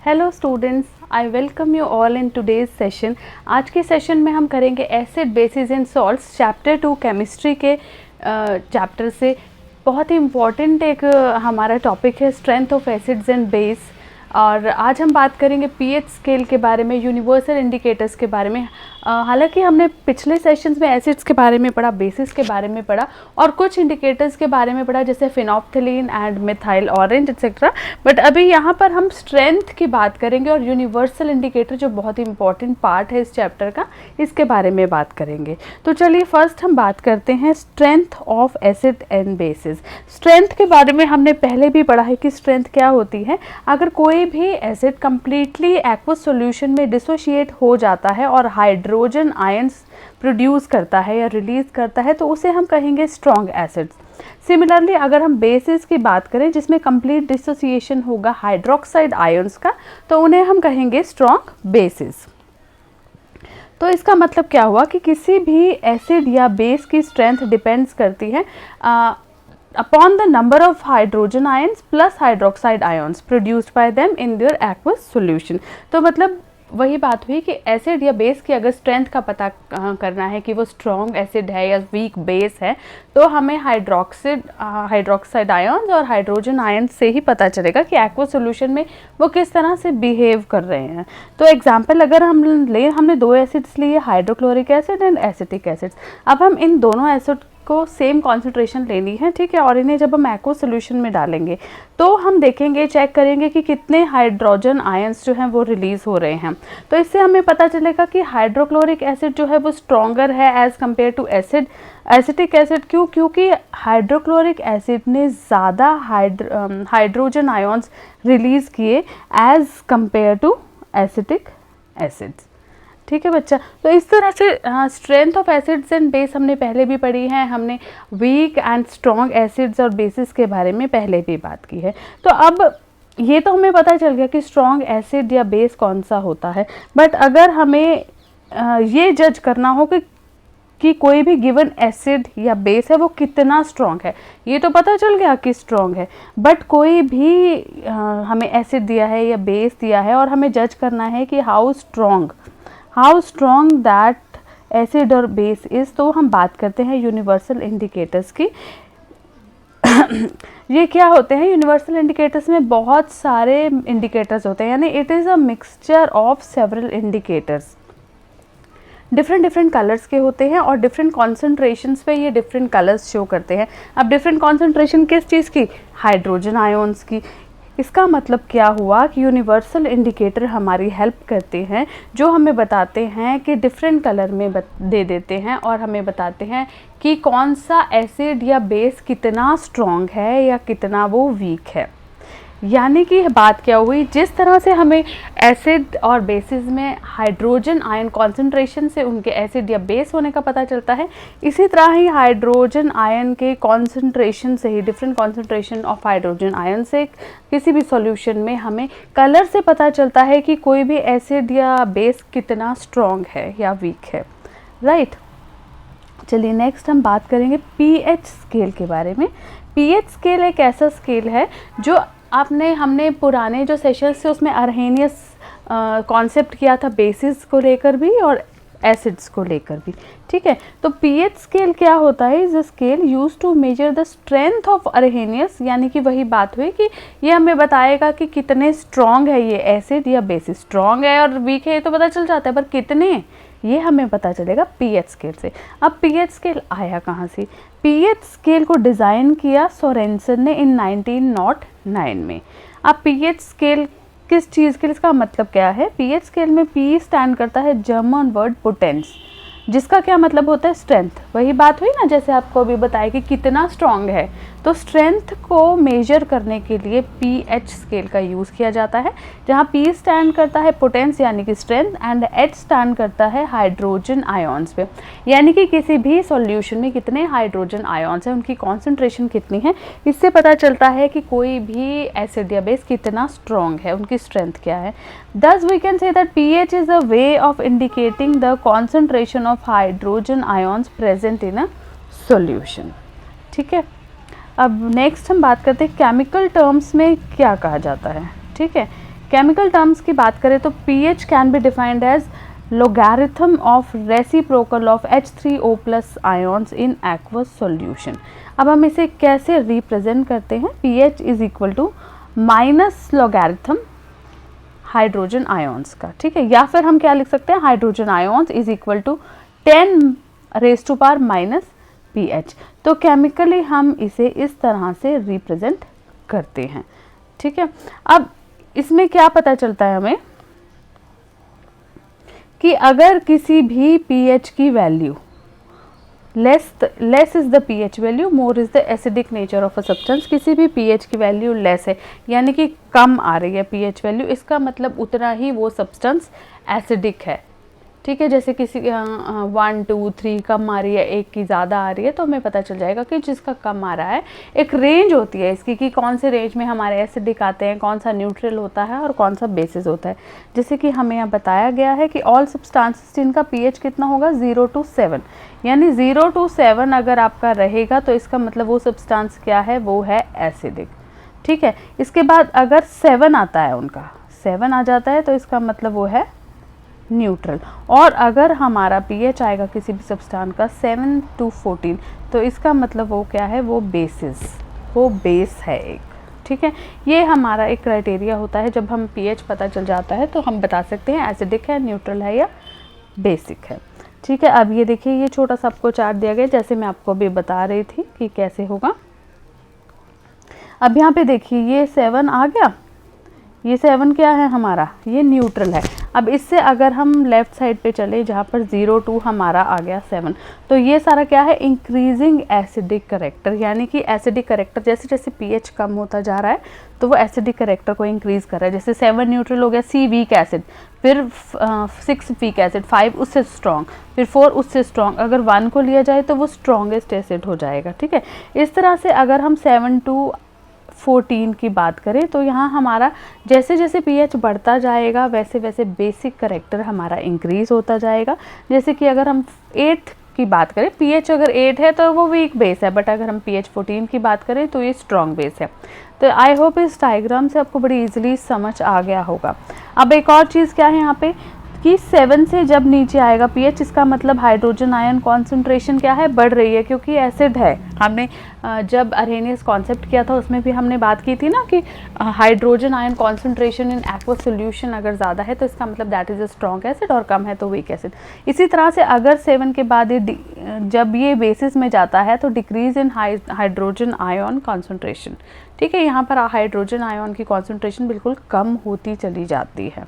Hello students, I welcome you all in today's session. आज के session में हम करेंगे acid basis and salts chapter 2 chemistry के चैप्टर से। बहुत ही इम्पॉर्टेंट एक हमारा टॉपिक है strength of acids and base. और आज हम बात करेंगे पीएच स्केल के बारे में, यूनिवर्सल इंडिकेटर्स के बारे में। हालांकि हमने पिछले सेशंस में एसिड्स के बारे में पढ़ा, बेसिस के बारे में पढ़ा और कुछ इंडिकेटर्स के बारे में पढ़ा जैसे phenolphthalein and methyl orange etcetera. But अभी यहाँ पर हम स्ट्रेंथ की बात करेंगे और यूनिवर्सल इंडिकेटर जो बहुत ही इंपॉर्टेंट पार्ट है इस चैप्टर का, इसके बारे में बात करेंगे। तो चलिए फर्स्ट हम बात करते हैं strength of acid and bases. Strength के बारे में हमने पहले भी पढ़ा है कि स्ट्रेंथ क्या होती है। अगर कोई भी एसिड कंप्लीटली एक्वस सॉल्यूशन में डिसोशिएट हो जाता है और हाइड्रोजन आयंस प्रोड्यूस करता है या रिलीज करता है तो उसे हम कहेंगे स्ट्रॉन्ग एसिड्स। सिमिलरली अगर हम बेसिस की बात करें जिसमें कंप्लीट डिसोसिएशन होगा हाइड्रोक्साइड आयंस का, तो उन्हें हम कहेंगे स्ट्रॉन्ग बेसिस। तो इसका मतलब क्या हुआ कि किसी भी एसिड या बेस की स्ट्रेंथ डिपेंड्स करती है upon the number of hydrogen ions plus hydroxide ions produced by them in their aqueous solution। तो मतलब वही बात हुई कि एसिड या बेस की अगर स्ट्रेंथ का पता करना है कि वो स्ट्रॉन्ग एसिड है या वीक बेस है, तो हमें हाइड्रोक्साइड आयंस और हाइड्रोजन आयंस से ही पता चलेगा कि एक्वस सॉल्यूशन में वो किस तरह से बिहेव कर रहे हैं। तो एग्जांपल अगर हम ले, हमने दो एसिड्स लिए, hydrochloric acid and acetic acid. अब हम इन दोनों एसिड को सेम कॉन्सेंट्रेशन लेनी है, ठीक है, और इन्हें जब हम एक्वस सॉल्यूशन में डालेंगे तो हम देखेंगे, चेक करेंगे कि कितने हाइड्रोजन आयंस जो हैं वो रिलीज हो रहे हैं। तो इससे हमें पता चलेगा कि हाइड्रोक्लोरिक एसिड जो है वो स्ट्रॉन्गर है as compare to acetic acid. क्यों? क्योंकि हाइड्रोक्लोरिक एसिड ने ज़्यादा हाइड्रोजन आयंस रिलीज किए as compare to acetic acids. ठीक है बच्चा। तो इस तरह से strength of acids and base हमने पहले भी पढ़ी है। हमने वीक एंड स्ट्रॉन्ग एसिड्स और बेसिस के बारे में पहले भी बात की है। तो अब ये तो हमें पता चल गया कि स्ट्रॉन्ग एसिड या बेस कौन सा होता है। बट अगर हमें ये जज करना हो कि कोई भी गिवन एसिड या बेस है वो कितना स्ट्रॉन्ग है, ये तो पता चल गया कि स्ट्रॉन्ग है। बट कोई भी हमें एसिड दिया है या बेस दिया है और हमें जज करना है कि हाउ स्ट्रॉन्ग दैट एसिड और बेस इज़, तो हम बात करते हैं यूनिवर्सल इंडिकेटर्स की। ये क्या होते हैं? यूनिवर्सल इंडिकेटर्स में बहुत सारे इंडिकेटर्स होते हैं, यानी it is a mixture of several indicators. Different colours के होते हैं और डिफरेंट कॉन्सेंट्रेशंस पे ये डिफरेंट कलर्स शो करते हैं। अब डिफरेंट कॉन्सेंट्रेशन किस चीज़ की? हाइड्रोजन आयंस की। इसका मतलब क्या हुआ कि यूनिवर्सल इंडिकेटर हमारी हेल्प करते हैं, जो हमें बताते हैं कि डिफरेंट कलर में दे देते हैं और हमें बताते हैं कि कौन सा एसिड या बेस कितना स्ट्रॉन्ग है या कितना वो वीक है। यानी कि बात क्या हुई, जिस तरह से हमें एसिड और बेसिस में हाइड्रोजन आयन कॉन्सेंट्रेशन से उनके एसिड या बेस होने का पता चलता है, इसी तरह ही हाइड्रोजन आयन के कॉन्सेंट्रेशन से ही, different concentration of hydrogen ion से किसी भी सॉल्यूशन में हमें कलर से पता चलता है कि कोई भी एसिड या बेस कितना स्ट्रॉन्ग है या वीक है। राइट। चलिए नेक्स्ट हम बात करेंगे पीएच स्केल के बारे में। पीएच स्केल एक ऐसा स्केल है जो हमने पुराने जो सेशंस थे उसमें अर्हेनियस कॉन्सेप्ट किया था, बेसिस को लेकर भी और एसिड्स को लेकर भी। ठीक है। तो पीएच स्केल क्या होता है? Is a scale used to measure the strength of Arrhenius, यानी कि वही बात हुई कि ये हमें बताएगा कि कितने स्ट्रॉन्ग है ये एसिड या बेसिस। स्ट्रॉन्ग है और वीक है ये तो पता चल जाता है, पर कितने, ये हमें पता चलेगा पीएच स्केल से। अब पीएच स्केल आया कहाँ से? पीएच स्केल को डिज़ाइन किया सोरेनसन ने इन 1909 में। अब पीएच स्केल किस चीज़ के लिए, इसका मतलब क्या है? पीएच स्केल में पी स्टैंड करता है जर्मन वर्ड पोटेंस, जिसका क्या मतलब होता है? स्ट्रेंथ। वही बात हुई ना, जैसे आपको अभी बताया कि कितना स्ट्रॉन्ग है, तो स्ट्रेंथ को मेजर करने के लिए पीएच स्केल का यूज़ किया जाता है, जहाँ पी स्टैंड करता है पोटेंस यानी कि स्ट्रेंथ एंड एच स्टैंड करता है हाइड्रोजन आयंस पे, यानी कि किसी भी सॉल्यूशन में कितने हाइड्रोजन आयंस हैं, उनकी कॉन्सेंट्रेशन कितनी है, इससे पता चलता है कि कोई भी एसिड या बेस कितना स्ट्रॉन्ग है, उनकी स्ट्रेंथ क्या है। Thus we can say that pH is a way of indicating the concentration of hydrogen ions present in a solution। ठीक है। अब नेक्स्ट हम बात करते हैं केमिकल टर्म्स में क्या कहा जाता है। ठीक है। केमिकल टर्म्स की बात करें तो pH can be defined as logarithm of reciprocal of H3O plus ions in aqueous solution। अब हम इसे कैसे रिप्रेजेंट करते हैं, pH is equal to minus logarithm hydrogen ions का, ठीक है, या फिर हम क्या लिख सकते हैं, hydrogen ions is equal to 10 raise to power minus pH। तो केमिकली हम इसे इस तरह से रिप्रेजेंट करते हैं, ठीक है। अब इसमें क्या पता चलता है हमें कि अगर किसी भी pH की value less is the pH value, more is the acidic nature of a substance, किसी भी pH की वैल्यू लेस है यानी कि कम आ रही है pH वैल्यू, इसका मतलब उतना ही वो सब्सटेंस एसिडिक है, ठीक है। जैसे किसी 1 2 3 कम आ रही है, एक की ज़्यादा आ रही है, तो हमें पता चल जाएगा कि जिसका कम आ रहा है, एक रेंज होती है इसकी कि कौन से रेंज में हमारे एसिडिक आते हैं, कौन सा न्यूट्रल होता है और कौन सा बेसिस होता है। जैसे कि हमें यहाँ बताया गया है कि ऑल सब्सटेंसेस जिनका pH कितना होगा 0 to 7, यानी 0 to 7 अगर आपका रहेगा तो इसका मतलब वो सब्सटेंस क्या है, वो है एसिडिक, ठीक है। इसके बाद अगर 7 आता है, उनका 7 आ जाता है तो इसका मतलब वो है न्यूट्रल, और अगर हमारा pH आएगा किसी भी सब्सटेंस का 7 to 14 तो इसका मतलब वो क्या है, वो बेसिस, वो बेस है एक, ठीक है। ये हमारा एक क्राइटेरिया होता है, जब हम pH पता चल जाता है तो हम बता सकते हैं एसिडिक है, न्यूट्रल है या बेसिक है, ठीक है। अब ये देखिए, ये छोटा सा आपको चार्ट दिया गया जैसे मैं आपको अभी बता रही थी कि कैसे होगा। अब यहाँ पे देखिए ये 7 आ गया, ये 7 क्या है हमारा, ये न्यूट्रल है। अब इससे अगर हम लेफ़्ट साइड पे चले जहाँ पर 0 2 हमारा आ गया 7, तो ये सारा क्या है, इंक्रीजिंग एसिडिक करेक्टर, यानी कि एसिडिक करेक्टर जैसे जैसे pH कम होता जा रहा है तो वो एसिडिक करेक्टर को इंक्रीज कर रहा है। जैसे 7 न्यूट्रल हो गया, C वीक एसिड, फिर 6 वीक एसिड, 5 उससे स्ट्रॉन्ग, फिर 4 उससे स्ट्रॉन्ग, अगर 1 को लिया जाए तो वो स्ट्रॉन्गेस्ट एसिड हो जाएगा, ठीक है। इस तरह से अगर हम 7 to 14 की बात करें तो यहाँ हमारा जैसे जैसे pH बढ़ता जाएगा वैसे वैसे बेसिक करेक्टर हमारा इंक्रीज होता जाएगा। जैसे कि अगर हम 8 की बात करें, pH अगर 8 है तो वो वीक बेस है, बट अगर हम pH 14 की बात करें तो ये स्ट्रॉन्ग बेस है। तो आई होप इस डायग्राम से आपको बड़ी इजीली समझ आ गया होगा। अब एक और चीज़ क्या है यहाँ पे कि 7 से जब नीचे आएगा pH, इसका मतलब हाइड्रोजन आयन कॉन्सेंट्रेशन क्या है, बढ़ रही है, क्योंकि एसिड है। हमने जब अरेनियस कॉन्सेप्ट किया था उसमें भी हमने बात की थी ना कि hydrogen ion concentration in aqueous solution अगर ज़्यादा है तो इसका मतलब that is a strong acid, और कम है तो वीक एसिड। इसी तरह से अगर 7 के बाद ये जब ये बेसिस में जाता है तो decrease in hydrogen ion concentration, ठीक है। यहाँ पर हाइड्रोजन आयन की कॉन्सेंट्रेशन बिल्कुल कम होती चली जाती है।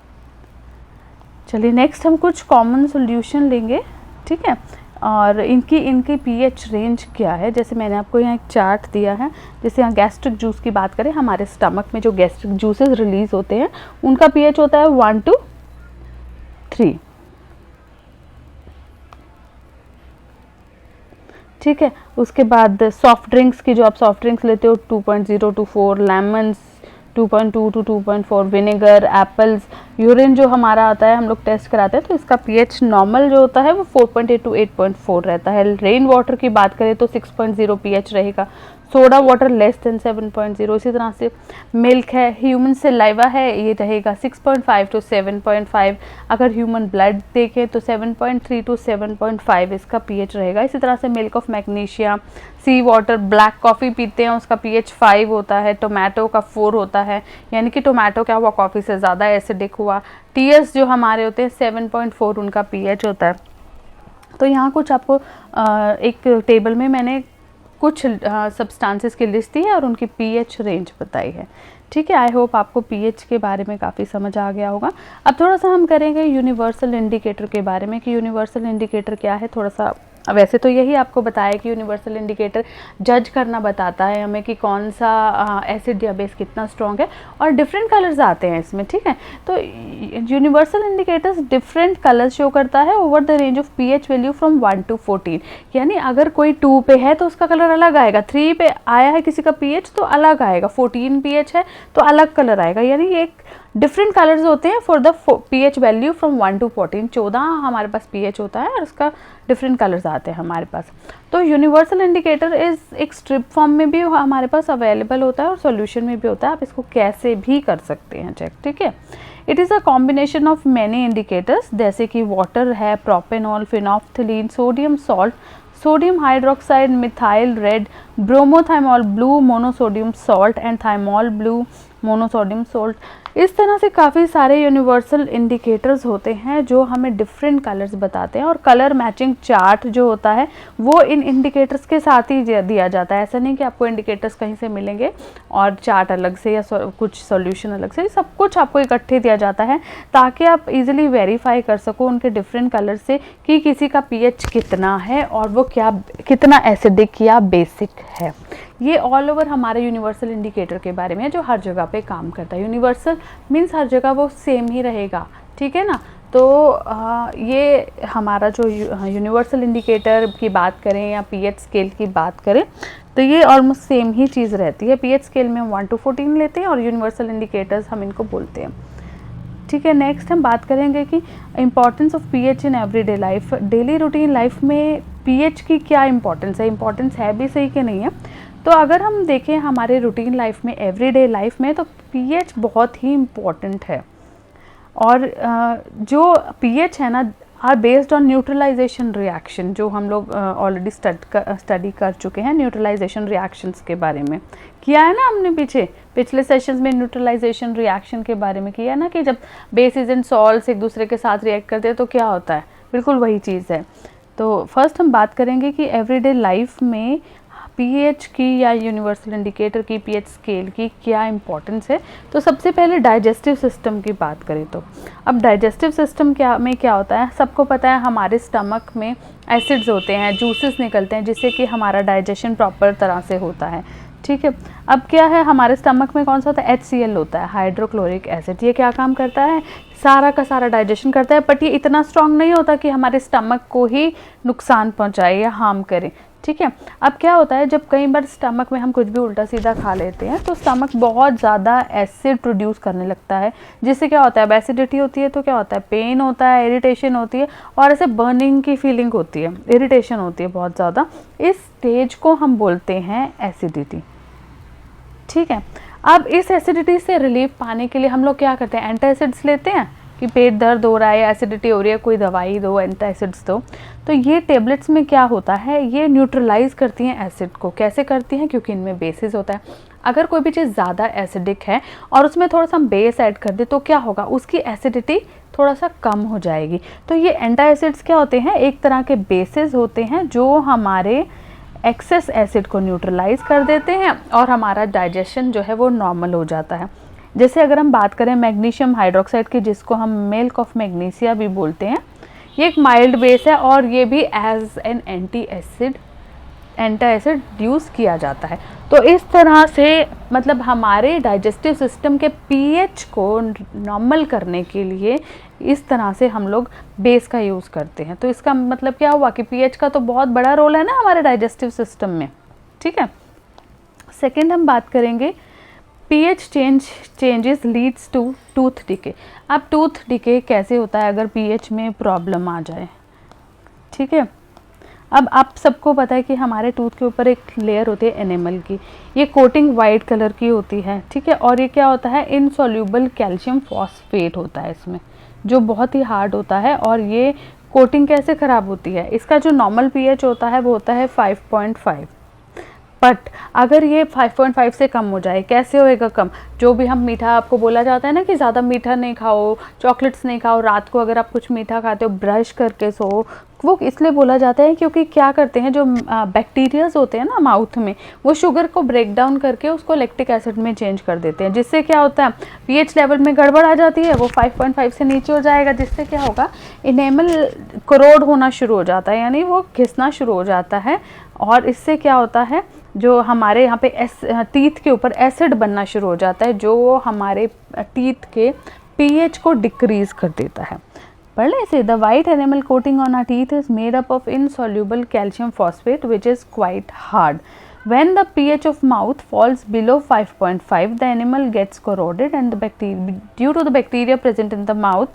चलिए नेक्स्ट हम कुछ कॉमन सॉल्यूशन लेंगे, ठीक है, और इनकी pH रेंज क्या है। जैसे मैंने आपको यहाँ एक चार्ट दिया है, जैसे यहाँ गैस्ट्रिक जूस की बात करें, हमारे स्टमक में जो गैस्ट्रिक जूसेस रिलीज होते हैं उनका pH होता है 1 to 3, ठीक है। उसके बाद सॉफ्ट ड्रिंक्स की, जो आप सॉफ्ट ड्रिंक्स लेते हो 2.0 to 4, lemons 2.2 to 2.4, vinegar, apples, urine जो हमारा आता है हम लोग टेस्ट कराते हैं तो इसका pH नॉर्मल जो होता है वो 4.8 to 8.4 रहता है। रेन वाटर की बात करें तो 6.0 pH रहेगा, सोडा वाटर लेस देन 7.0। इसी तरह से मिल्क है, ह्यूमन सलाइवा है, ये रहेगा 6.5 to 7.5। अगर ह्यूमन ब्लड देखें तो 7.3 to 7.5 इसका pH रहेगा। इसी तरह से milk of magnesia, sea water, black coffee पीते हैं उसका pH 5 होता है, टोमेटो का 4 होता है, यानी कि टोमेटो क्या हुआ, कॉफ़ी से ज़्यादा एसिडिक हुआ। टीएस जो हमारे होते हैं 7.4 उनका pH होता है। तो यहाँ कुछ आपको एक टेबल में मैंने कुछ सब्सटेंसेस की लिस्ट दी है और उनकी pH रेंज बताई है, ठीक है। आई होप आपको pH के बारे में काफ़ी समझ आ गया होगा। अब थोड़ा सा हम करेंगे यूनिवर्सल इंडिकेटर के बारे में कि यूनिवर्सल इंडिकेटर क्या है। थोड़ा सा वैसे तो यही आपको बताया कि यूनिवर्सल इंडिकेटर जज करना बताता है हमें कि कौन सा एसिड या बेस कितना स्ट्रॉन्ग है, और डिफरेंट कलर्स आते हैं इसमें, ठीक है। तो universal indicators different colours show करता है over the range of pH value from 1 to 14, यानी अगर कोई 2 पे है तो उसका कलर अलग आएगा, 3 पे आया है किसी का pH तो अलग आएगा, 14 pH है तो अलग कलर आएगा, यानी ये एक डिफरेंट कलर्स होते हैं for the pH value from 1 to 14। 14 हमारे पास pH होता है और उसका डिफरेंट कलर्स आते हैं हमारे पास। तो यूनिवर्सल इंडिकेटर इज एक स्ट्रिप फॉर्म में भी हमारे पास अवेलेबल होता है और सॉल्यूशन में भी होता है, आप इसको कैसे भी कर सकते हैं चेक, ठीक है। It is a combination of many indicators, जैसे कि वाटर है, propanol, phenolphthalein, sodium salt, sodium hydroxide, methyl red, bromothymol blue monosodium salt and thymol blue monosodium salt. इस तरह से काफ़ी सारे यूनिवर्सल इंडिकेटर्स होते हैं जो हमें डिफरेंट कलर्स बताते हैं, और कलर मैचिंग चार्ट जो होता है वो इन इंडिकेटर्स के साथ ही दिया जाता है। ऐसा नहीं कि आपको इंडिकेटर्स कहीं से मिलेंगे और चार्ट अलग से या कुछ सॉल्यूशन अलग से, सब कुछ आपको इकट्ठे दिया जाता है ताकि आप इजीली वेरीफाई कर सको उनके डिफरेंट कलर से कि किसी का पीएच कितना है और वो कितना एसिडिक या बेसिक है। ये ऑल ओवर हमारे यूनिवर्सल इंडिकेटर के बारे में है जो हर जगह पे काम करता है। यूनिवर्सल मीन्स हर जगह वो सेम ही रहेगा, ठीक है ना। तो ये हमारा जो यूनिवर्सल इंडिकेटर की बात करें या पीएच स्केल की बात करें तो ये ऑलमोस्ट सेम ही चीज़ रहती है। पीएच स्केल में हम 1 to 14 लेते हैं और यूनिवर्सल इंडिकेटर्स हम इनको बोलते हैं, ठीक है। नेक्स्ट हम बात करेंगे कि importance of pH in everyday life. Daily routine life में पीएच की क्या इंपॉर्टेंस है, इंपॉर्टेंस है भी सही कि नहीं है। तो अगर हम देखें हमारे रूटीन लाइफ में, एवरीडे लाइफ में, तो पीएच बहुत ही इम्पॉर्टेंट है। और जो पीएच है ना are based on neutralisation reaction, जो हम लोग ऑलरेडी स्टडी कर चुके हैं न्यूट्रलाइजेशन रिएक्शंस के बारे में, किया है ना हमने पिछले सेशंस में न्यूट्रलाइजेशन रिएक्शन के बारे में किया है ना, कि जब बेसिस एंड सॉल्ट्स एक दूसरे के साथ रिएक्ट करते हैं तो क्या होता है, बिल्कुल वही चीज़ है। तो फर्स्ट हम बात करेंगे कि एवरीडे लाइफ में पीएच की या यूनिवर्सल इंडिकेटर की, पीएच स्केल की क्या इंपॉर्टेंस है। तो सबसे पहले डाइजेस्टिव सिस्टम की बात करें तो अब डाइजेस्टिव सिस्टम क्या होता है, सबको पता है हमारे स्टमक में एसिड्स होते हैं, जूसेस निकलते हैं जिससे कि हमारा डाइजेशन प्रॉपर तरह से होता है, ठीक है। अब क्या है, हमारे स्टमक में कौन सा होता है, HCl होता है, हाइड्रोक्लोरिक एसिड। ये क्या काम करता है, सारा का सारा डाइजेशन करता है, बट ये इतना स्ट्रांग नहीं होता कि हमारे स्टमक को ही नुकसान पहुंचाए या हार्म करे, ठीक है। अब क्या होता है, जब कई बार स्टमक में हम कुछ भी उल्टा सीधा खा लेते हैं तो स्टमक बहुत ज़्यादा एसिड प्रोड्यूस करने लगता है, जिससे क्या होता है, अब एसिडिटी होती है तो क्या होता है, पेन होता है, इरिटेशन होती है और ऐसे बर्निंग की फीलिंग होती है, इरिटेशन होती है बहुत ज़्यादा। इस स्टेज को हम बोलते हैं एसिडिटी, ठीक है। अब इस एसिडिटी से रिलीफ पाने के लिए हम लोग क्या करते हैं, एंटासिड्स लेते हैं कि पेट दर्द हो रहा है, एसिडिटी हो रही है, कोई दवाई दो, एंटासिड्स दो। तो ये टेबलेट्स में क्या होता है, ये न्यूट्रलाइज करती हैं एसिड को। कैसे करती हैं, क्योंकि इनमें बेसिस होता है। अगर कोई भी चीज़ ज़्यादा एसिडिक है और उसमें थोड़ा सा बेस ऐड कर दे तो क्या होगा, उसकी एसिडिटी थोड़ा सा कम हो जाएगी। तो ये एंटासिड्स क्या होते हैं, एक तरह के बेसिस होते हैं जो हमारे एक्सेस एसिड को न्यूट्रलाइज कर देते हैं और हमारा डाइजेशन जो है वो नॉर्मल हो जाता है। जैसे अगर हम बात करें मैग्नीशियम हाइड्रोक्साइड की, जिसको हम मिल्क ऑफ मैग्नीसिया भी बोलते हैं, ये एक माइल्ड बेस है और ये भी एज एन एंटासिड यूज़ किया जाता है। तो इस तरह से मतलब हमारे डाइजेस्टिव सिस्टम के पीएच को नॉर्मल करने के लिए इस तरह से हम लोग बेस का यूज़ करते हैं। तो इसका मतलब क्या हुआ कि पीएच का तो बहुत बड़ा रोल है ना हमारे डाइजेस्टिव सिस्टम में, ठीक है। सेकेंड हम बात करेंगे pH changes leads to tooth decay. अब टूथ डिके कैसे होता है अगर पीएच में प्रॉब्लम आ जाए, ठीक है। अब आप सबको पता है कि हमारे टूथ के ऊपर एक लेयर होती है एनेमल की, ये कोटिंग वाइट कलर की होती है, ठीक है। और ये क्या होता है, इनसॉल्यूबल कैल्शियम फॉस्फेट होता है इसमें, जो बहुत ही हार्ड होता है। और ये कोटिंग कैसे ख़राब होती है, इसका जो नॉर्मल पीएच होता है वो होता है 5.5, बट अगर ये 5.5 से कम हो जाए, कैसे होएगा कम, जो भी हम मीठा, आपको बोला जाता है ना कि ज़्यादा मीठा नहीं खाओ, चॉकलेट्स नहीं खाओ, रात को अगर आप कुछ मीठा खाते हो ब्रश करके सो, वो इसलिए बोला जाता है क्योंकि क्या करते हैं, जो बैक्टीरियाज होते हैं ना माउथ में, वो शुगर को ब्रेक डाउन करके उसको लैक्टिक एसिड में चेंज कर देते हैं, जिससे क्या होता है पीएच लेवल में गड़बड़ आ जाती है, वो 5.5 से नीचे हो जाएगा, जिससे क्या होगा, इनेमल करोड होना शुरू हो जाता है, यानी वो घिसना शुरू हो जाता है। और इससे क्या होता है, जो हमारे यहाँ पे टीथ के ऊपर एसिड बनना शुरू हो जाता है, जो हमारे टीथ के पीएच को डिक्रीज कर देता है। पढ़ लें इसे, the white enamel coating on our teeth is made up of insoluble calcium phosphate which is quite hard. When the pH of mouth falls below 5.5, the animal gets corroded and the bacteria, due to the bacteria present in the mouth,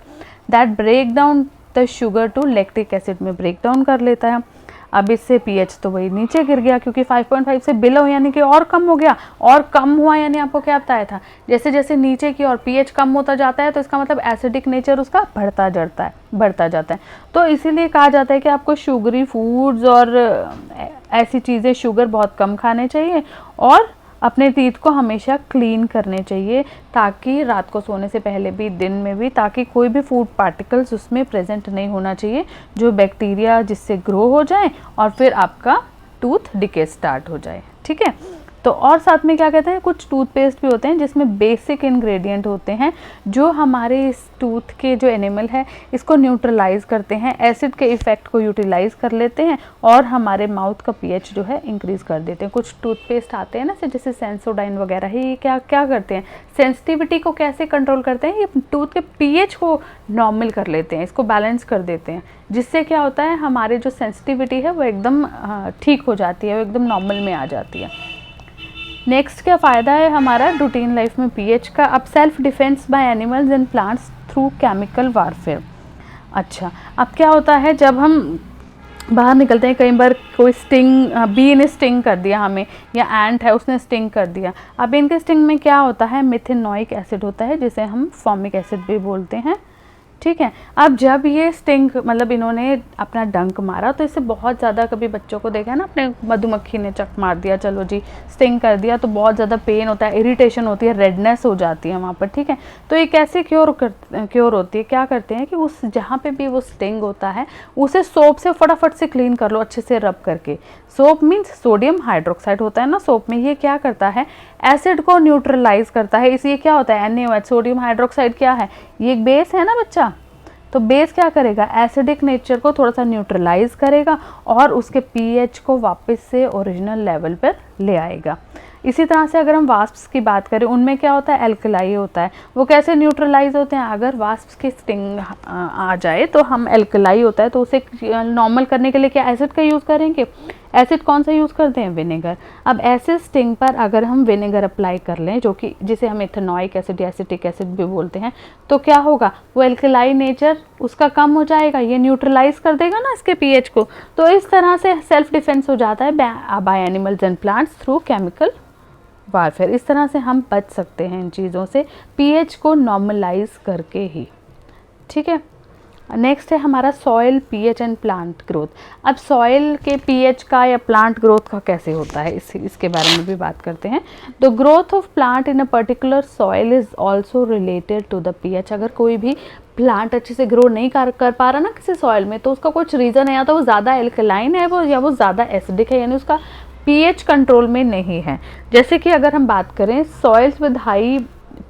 that break down the sugar to lactic acid में break down कर लेता है। अब इससे pH तो वही नीचे गिर गया, क्योंकि 5.5 से बिलो यानी कि और कम हो गया, और कम हुआ यानी आपको क्या बताया था, जैसे जैसे नीचे की और pH कम होता जाता है तो इसका मतलब एसिडिक नेचर उसका बढ़ता जाता है। तो इसीलिए कहा जाता है कि आपको शुगरी फूड्स और ऐसी चीज़ें, शुगर बहुत कम खाने चाहिए और अपने टीथ को हमेशा क्लीन करने चाहिए, ताकि रात को सोने से पहले भी, दिन में भी, ताकि कोई भी फूड पार्टिकल्स उसमें प्रेजेंट नहीं होना चाहिए जो बैक्टीरिया जिससे ग्रो हो जाए और फिर आपका टूथ डिके स्टार्ट हो जाए। ठीक है, तो और साथ में क्या कहते हैं, कुछ टूथपेस्ट भी होते हैं जिसमें बेसिक इंग्रेडिएंट होते हैं जो हमारे इस टूथ के जो एनिमल है इसको न्यूट्रलाइज करते हैं, एसिड के इफ़ेक्ट को यूटिलाइज कर लेते हैं और हमारे माउथ का पीएच जो है इंक्रीज़ कर देते हैं। कुछ टूथपेस्ट आते हैं ना, जैसे सेंसोडाइन वगैरह है, ये क्या करते हैं, सेंसिटिविटी को कैसे कंट्रोल करते हैं, ये टूथ के पीएच को नॉर्मल कर लेते हैं, इसको बैलेंस कर देते हैं, जिससे क्या होता है हमारे जो सेंसिटिविटी है वो एकदम ठीक हो जाती है, वो एकदम नॉर्मल में आ जाती है। नेक्स्ट क्या फ़ायदा है हमारा रूटीन लाइफ में पीएच का, अब self defence by animals and plants through chemical warfare. अच्छा, अब क्या होता है जब हम बाहर निकलते हैं, कई बार कोई स्टिंग, बी ने स्टिंग कर दिया हमें, या एंट है उसने स्टिंग कर दिया। अब इनके स्टिंग में क्या होता है, मिथेनोइक एसिड होता है जिसे हम फॉर्मिक एसिड भी बोलते हैं। ठीक है, अब जब ये स्टिंग मतलब इन्होंने अपना डंक मारा तो इससे बहुत ज़्यादा, कभी बच्चों को देखा है ना, अपने मधुमक्खी ने चक मार दिया, चलो जी स्टिंग कर दिया, तो बहुत ज़्यादा पेन होता है, इरिटेशन होती है, रेडनेस हो जाती है वहाँ पर। ठीक है, तो ये कैसे क्योर होती है, क्या करते हैं कि उस जहाँ पे भी वो स्टिंग होता है उसे सोप से फटाफट से क्लीन कर लो, अच्छे से रब करके। सोप मीन्स सोडियम हाइड्रोक्साइड होता है ना सोप में, ये क्या करता है, एसिड को न्यूट्रलाइज करता है। इसलिए क्या होता है, NaOH, सोडियम हाइड्रोक्साइड क्या है, ये एक बेस है ना बच्चा, तो बेस क्या करेगा, एसिडिक नेचर को थोड़ा सा न्यूट्रलाइज करेगा और उसके पीएच को वापस से ओरिजिनल लेवल पर ले आएगा। इसी तरह से अगर हम वास्प्स की बात करें, उनमें क्या होता है, एल्कलाई होता है, वो कैसे न्यूट्रलाइज होते हैं, अगर वास्प्स की स्टिंग आ जाए तो हम एल्कलाई होता है तो उसे नॉर्मल करने के लिए क्या एसिड का यूज़ करेंगे, एसिड कौन सा यूज़ करते हैं, विनेगर। अब ऐसे स्टिंग पर अगर हम विनेगर अप्लाई कर लें, जो कि जिसे हम इथेनॉइक एसिड या एसिटिक एसिड भी बोलते हैं, तो क्या होगा, वो एल्कलाई नेचर उसका कम हो जाएगा, ये न्यूट्रलाइज कर देगा ना इसके पीएच को। तो इस तरह से सेल्फ डिफेंस हो जाता है by animals and plants through chemical warfare. इस तरह से हम बच सकते हैं इन चीज़ों से, पीएच को नॉर्मलाइज करके ही। ठीक है, नेक्स्ट है हमारा soil pH and plant growth. अब सॉइल के पीएच का या प्लांट ग्रोथ का कैसे होता है, इसके बारे में भी बात करते हैं। The growth of plant in a particular soil is also related to the pH. अगर कोई भी प्लांट अच्छे से ग्रो नहीं कर पा रहा ना किसी सॉइल में, तो उसका कुछ रीज़न है, या तो वो ज़्यादा एल्कलाइन है वो, या वो ज़्यादा एसिडिक है, यानी उसका पीएच कंट्रोल में नहीं है। जैसे कि अगर हम बात करें सॉइल्स विद हाई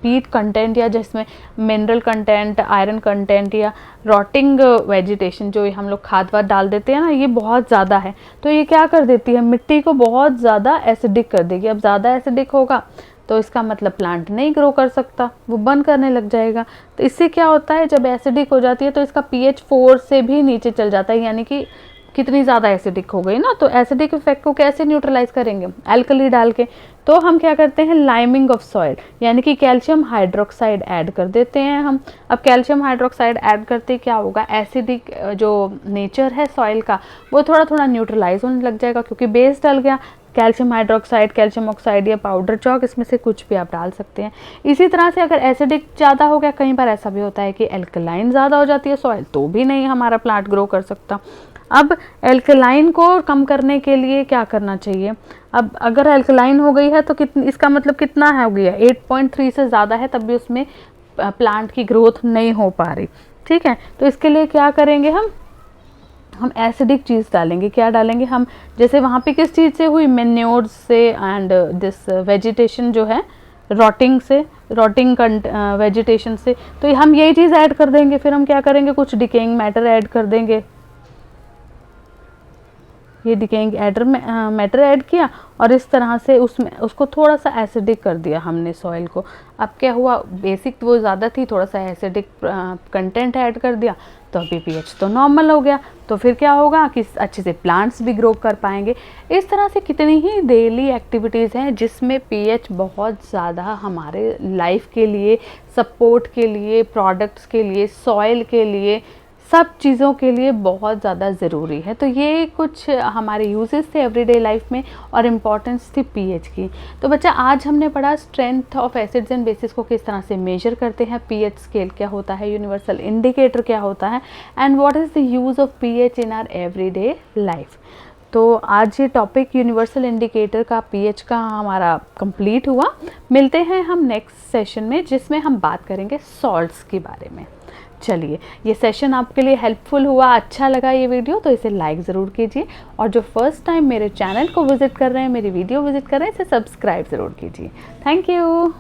पीट कंटेंट, या जिसमें मिनरल कंटेंट, आयरन कंटेंट या रॉटिंग वेजिटेशन, जो हम लोग खाद वाद डाल देते हैं ना, ये बहुत ज़्यादा है, तो ये क्या कर देती है, मिट्टी को बहुत ज़्यादा एसिडिक कर देगी। अब ज़्यादा एसिडिक होगा तो इसका मतलब प्लांट नहीं ग्रो कर सकता, वो बंद करने लग जाएगा। तो इससे क्या होता है, जब एसिडिक हो जाती है तो इसका पीएच 4 से भी नीचे चल जाता है, यानी कि कितनी ज़्यादा एसिडिक हो गई ना। तो एसिडिक इफेक्ट को कैसे न्यूट्रलाइज करेंगे, एल्कली डाल के। तो हम क्या करते हैं, लाइमिंग ऑफ सॉइल, यानी कि कैल्शियम हाइड्रोक्साइड ऐड कर देते हैं हम। अब कैल्शियम हाइड्रोक्साइड ऐड करते क्या होगा, एसिडिक जो नेचर है सॉइल का वो थोड़ा थोड़ा न्यूट्रलाइज होने लग जाएगा, क्योंकि बेस डल गया। कैल्शियम हाइड्रोक्साइड, कैल्शियम ऑक्साइड या पाउडर चॉक, इसमें से कुछ भी आप डाल सकते हैं। इसी तरह से अगर एसिडिक ज़्यादा हो गया, कई बार ऐसा भी होता है कि एल्कलाइन ज़्यादा हो जाती है सॉइल, तो भी नहीं हमारा प्लांट ग्रो कर सकता। अब एल्कलाइन को कम करने के लिए क्या करना चाहिए, अब अगर एल्कलाइन हो गई है तो इसका मतलब कितना हो गया, 8.3 से ज़्यादा है, तब भी उसमें प्लांट की ग्रोथ नहीं हो पा रही। ठीक है, तो इसके लिए क्या करेंगे, हम एसिडिक चीज़ डालेंगे। क्या डालेंगे हम, जैसे वहाँ पे किस चीज़ से हुई, मैन्योर्स से एंड दिस वेजिटेशन जो है रॉटिंग वेजिटेशन से, तो हम यही चीज़ ऐड कर देंगे। फिर हम क्या करेंगे, कुछ डिकेइंग मैटर ऐड कर देंगे। ये डिकेइंग मैटर ऐड किया और इस तरह से उसमें उसको थोड़ा सा एसिडिक कर दिया हमने सॉइल को। अब क्या हुआ, बेसिक वो ज़्यादा थी, थोड़ा सा एसिडिक कंटेंट ऐड कर दिया तो अभी पीएच तो नॉर्मल हो गया। तो फिर क्या होगा कि अच्छे से प्लांट्स भी ग्रो कर पाएंगे। इस तरह से कितनी ही डेली एक्टिविटीज़ हैं जिसमें पीएच बहुत ज़्यादा हमारे लाइफ के लिए, सपोर्ट के लिए, प्रोडक्ट्स के लिए, सॉइल के लिए, सब चीज़ों के लिए बहुत ज़्यादा ज़रूरी है। तो ये कुछ हमारे यूजेस थे एवरीडे लाइफ में और इम्पॉर्टेंस थी पीएच की। तो बच्चा आज हमने पढ़ा strength of acids and bases को किस तरह से मेजर करते हैं, पीएच स्केल क्या होता है, यूनिवर्सल इंडिकेटर क्या होता है, and what is the use of pH in our everyday life. तो आज ये टॉपिक यूनिवर्सल इंडिकेटर का पीएच का हमारा कंप्लीट हुआ। मिलते हैं हम नेक्स्ट सेशन में जिसमें हम बात करेंगे सॉल्ट्स के बारे में। चलिए, ये सेशन आपके लिए हेल्पफुल हुआ, अच्छा लगा ये वीडियो तो इसे लाइक ज़रूर कीजिए, और जो फर्स्ट टाइम मेरे चैनल को विज़िट कर रहे हैं, मेरी वीडियो विज़िट कर रहे हैं, इसे सब्सक्राइब ज़रूर कीजिए। Thank you.